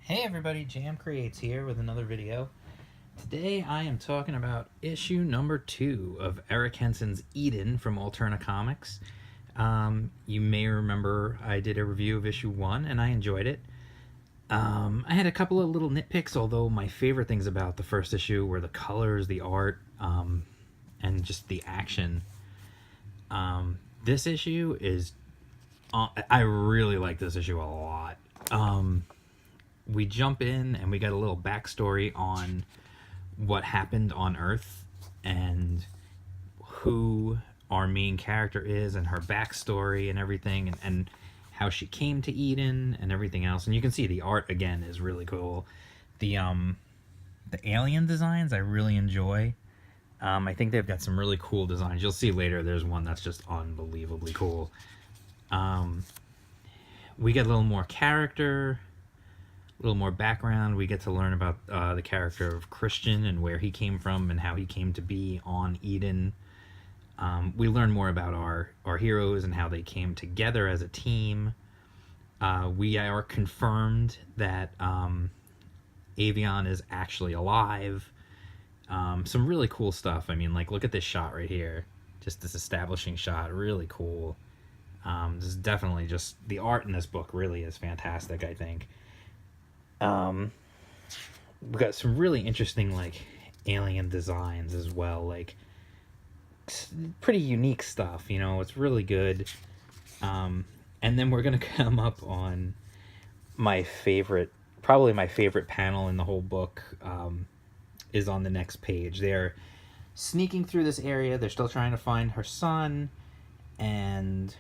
Hey everybody, Jam Creates here with another video. Today I am talking about issue number 2 of Eric Henson's Eden from Alterna Comics. You may remember I did a review of issue 1 and I enjoyed it. I had a couple of little nitpicks, although my favorite things about the first issue were the colors, the art, and just the action. This issue is... I really like this issue a lot. We jump in and we got a little backstory on what happened on Earth and who our main character is and her backstory and everything, and how she came to Eden and everything else. And you can see the art again is really cool. The alien designs I really enjoy. I think they've got some really cool designs. You'll see later there's one that's just unbelievably cool. We get a little more character, a little more background. We get to learn about the character of Christian and where he came from and how he came to be on Eden. We learn more about our heroes and how they came together as a team. We are confirmed that Avion is actually alive. Some really cool stuff. I mean, like, look at this shot right here. Just this establishing shot. Really cool. This is definitely just... the art in this book really is fantastic, I think. We got some really interesting, like, alien designs as well. Like, pretty unique stuff, you know. It's really good. And then we're gonna come up on my favorite, probably my favorite panel in the whole book, is on the next page. They're sneaking through this area. They're still trying to find her son, and,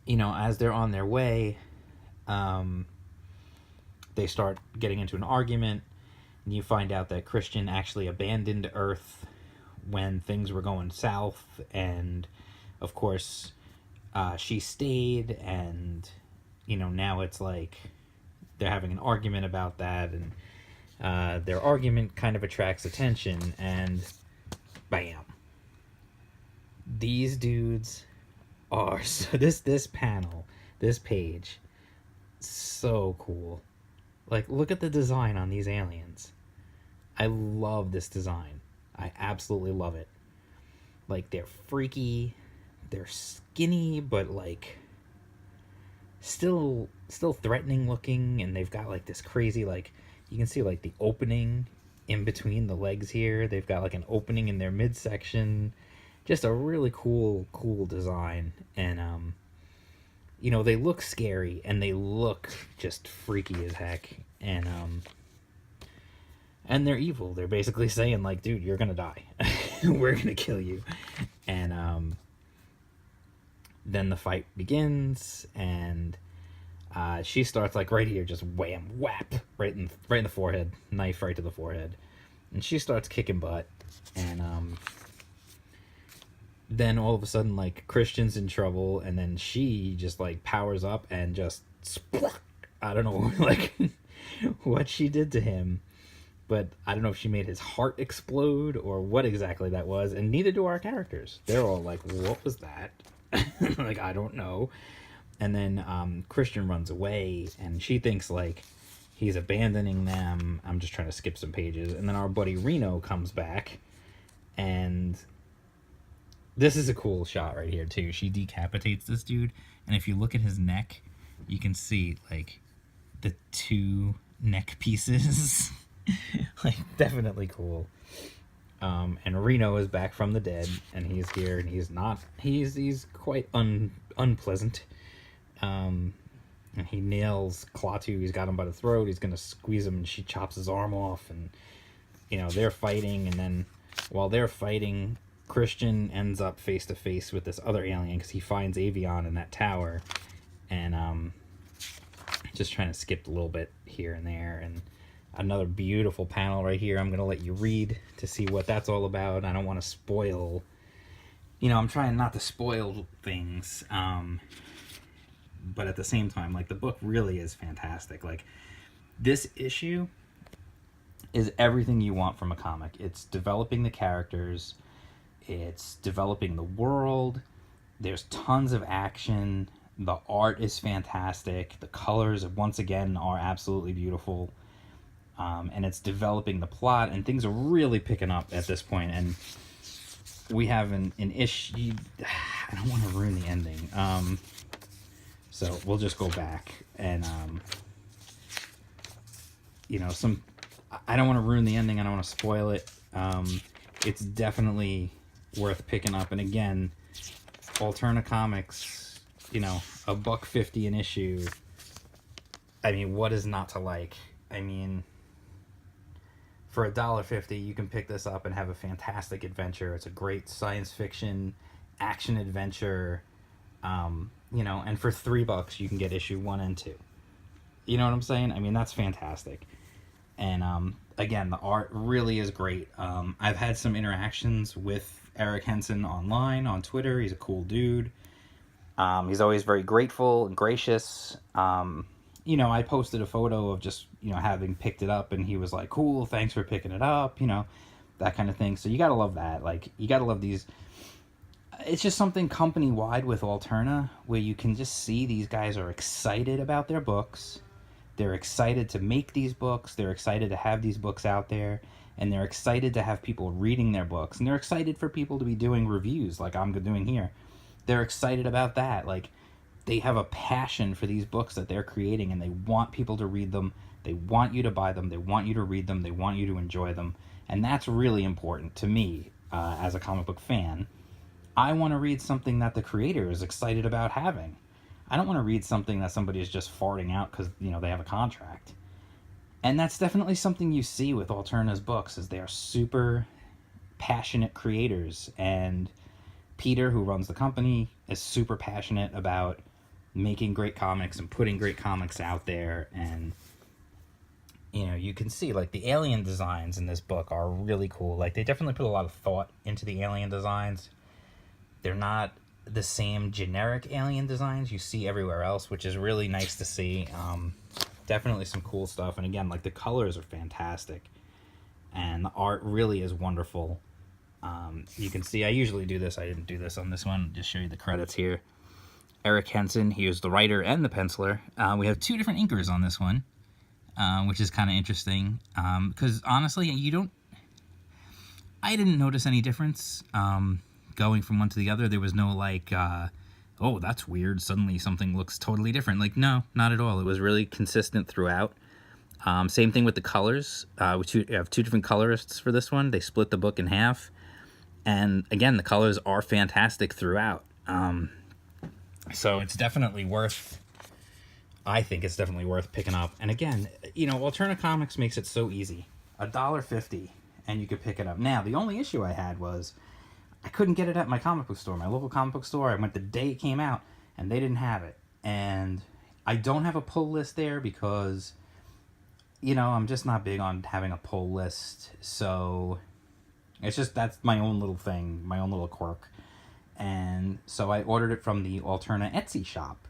you know, as they're on their way, they start getting into an argument, and you find out that Christian actually abandoned Earth when things were going south, and of course she stayed, and, you know, now it's like they're having an argument about that, and their argument kind of attracts attention, and bam, these dudes are... so this panel, this page, so cool. Like, look at the design on these aliens. I love this design. I absolutely love it. Like, they're freaky, they're skinny, but, like, still threatening looking, and they've got, like, this crazy, like, you can see, like, the opening in between the legs here. They've got, like, an opening in their midsection. Just a really cool design. And, you know, they look scary, and they look just freaky as heck. And they're evil. They're basically saying, like, dude, you're gonna die. We're gonna kill you. And then the fight begins, and she starts, like, right here, just wham, whap, right in the forehead, knife right to the forehead. And she starts kicking butt, and then all of a sudden, like, Christian's in trouble, and then she just, like, powers up and just... I don't know, like, what she did to him, but I don't know if she made his heart explode or what exactly that was, and neither do our characters. They're all like, what was that? Like, I don't know. And then Christian runs away, and she thinks, like, he's abandoning them. I'm just trying to skip some pages. And then our buddy Reno comes back, and... this is a cool shot right here, too. She decapitates this dude, and if you look at his neck, you can see, like, the two neck pieces. Like, definitely cool. And Reno is back from the dead, and he's here, and he's quite unpleasant. And he nails Klaatu. He's got him by the throat. He's gonna squeeze him, and she chops his arm off, and, you know, they're fighting, and then while they're fighting, Christian ends up face to face with this other alien because he finds Avion in that tower. And just trying to skip a little bit here and there. And another beautiful panel right here. I'm going to let you read to see what that's all about. I don't want to spoil... you know, I'm trying not to spoil things. But at the same time, like, the book really is fantastic. Like, this issue is everything you want from a comic. It's developing the characters. It's developing the world. There's tons of action. The art is fantastic. The colors, once again, are absolutely beautiful. And it's developing the plot, and things are really picking up at this point. And we have an issue. I don't want to ruin the ending. So we'll just go back and, I don't want to ruin the ending. I don't want to spoil it. It's definitely worth picking up. And again, Alterna Comics, $1.50 an issue. I mean, what is not to like? I mean, for $1.50, you can pick this up and have a fantastic adventure. It's a great science fiction action adventure. And for $3, you can get issue 1 and 2. You know what I'm saying? I mean, that's fantastic. And again, the art really is great. I've had some interactions with Eric Henson online on Twitter. He's a cool dude. He's always very grateful and gracious. I posted a photo of just, having picked it up, and he was like, cool, thanks for picking it up, that kind of thing. So you gotta love that. Like, you gotta love these. It's just something company-wide with Alterna, where you can just see these guys are excited about their books. They're excited to make these books. They're excited to have these books out there. And they're excited to have people reading their books. And they're excited for people to be doing reviews like I'm doing here. They're excited about that. Like, they have a passion for these books that they're creating, and they want people to read them. They want you to buy them. They want you to read them. They want you to enjoy them. And that's really important to me as a comic book fan. I want to read something that the creator is excited about having. I don't want to read something that somebody is just farting out because, they have a contract. And that's definitely something you see with Alterna's books, is they are super passionate creators. And Peter, who runs the company, is super passionate about making great comics and putting great comics out there. And, you can see, like, the alien designs in this book are really cool. Like, they definitely put a lot of thought into the alien designs. They're not the same generic alien designs you see everywhere else, which is really nice to see. Definitely some cool stuff. And again, like, the colors are fantastic. And the art really is wonderful. You can see, I usually do this. I didn't do this on this one. Just show you the credits here. Eric Henson, he was the writer and the penciler. We have 2 different inkers on this one, which is kind of interesting. Because honestly, I didn't notice any difference going from one to the other. There was no like, oh, that's weird, suddenly something looks totally different. Like, no, not at all. It was really consistent throughout. Same thing with the colors. We have 2 different colorists for this one. They split the book in half. And again, the colors are fantastic throughout. So it's definitely worth, I think it's definitely worth picking up. And again, Alterna Comics makes it so easy. $1.50, and you could pick it up. Now, the only issue I had was I couldn't get it at my comic book store, my local comic book store. I went the day it came out, and they didn't have it. And I don't have a pull list there because, I'm just not big on having a pull list. So it's just, that's my own little thing, my own little quirk. And so I ordered it from the Alterna Etsy shop,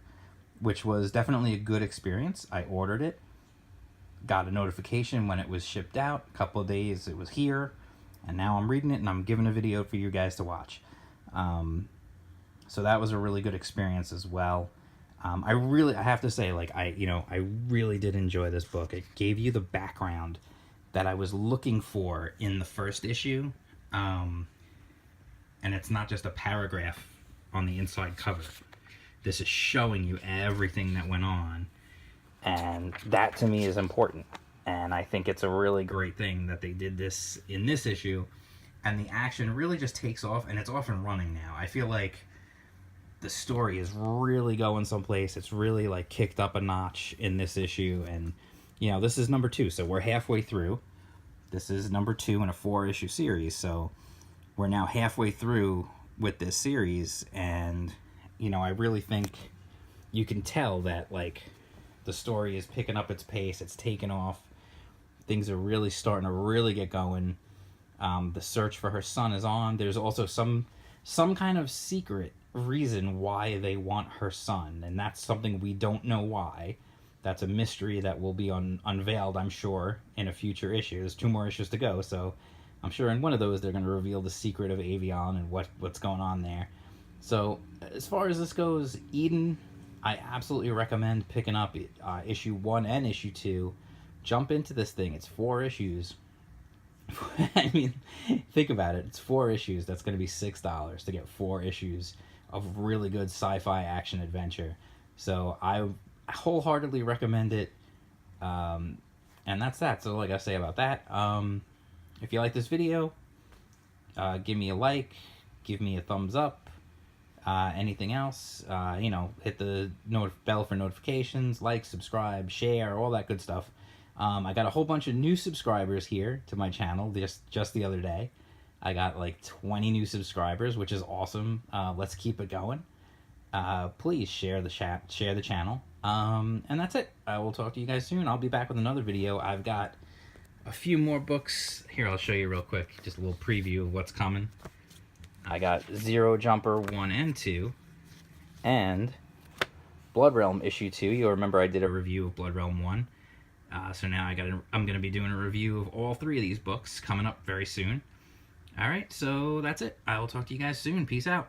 which was definitely a good experience. I ordered it, got a notification when it was shipped out. A couple of days it was here. And now I'm reading it, and I'm giving a video for you guys to watch. So that was a really good experience as well. I have to say, like, I really did enjoy this book. It gave you the background that I was looking for in the first issue. And it's not just a paragraph on the inside cover. This is showing you everything that went on. And that, to me, is important. And I think it's a really great thing that they did this in this issue. And the action really just takes off, and it's off and running now. I feel like the story is really going someplace. It's really, like, kicked up a notch in this issue. And, this is number 2, so we're halfway through. This is number 2 in a 4-issue series, so we're now halfway through with this series. And, I really think you can tell that, like, the story is picking up its pace. It's taking off. Things are really starting to really get going. The search for her son is on. There's also some kind of secret reason why they want her son, and that's something we don't know why. That's a mystery that will be unveiled, I'm sure, in a future issue. There's 2 more issues to go, so I'm sure in one of those they're going to reveal the secret of Avion and what's going on there. So as far as this goes, Eden, I absolutely recommend picking up issue 1 and issue 2. Jump into this thing. It's 4 issues. I mean, think about it. It's 4 issues. That's going to be $6 to get 4 issues of really good sci-fi action adventure. So I wholeheartedly recommend it. And that's that. So like I say about that, if you like this video, give me a like, give me a thumbs up. Anything else, hit the bell for notifications, like, subscribe, share, all that good stuff. I got a whole bunch of new subscribers here to my channel just the other day. I got like 20 new subscribers, which is awesome. Let's keep it going. Please share the channel. And that's it. I will talk to you guys soon. I'll be back with another video. I've got a few more books. Here, I'll show you real quick. Just a little preview of what's coming. I got Zero Jumper 1 and 2, and Blood Realm issue 2. You'll remember I did a review of Blood Realm 1. So now I'm going to be doing a review of all 3 of these books coming up very soon. Alright, so that's it. I will talk to you guys soon. Peace out.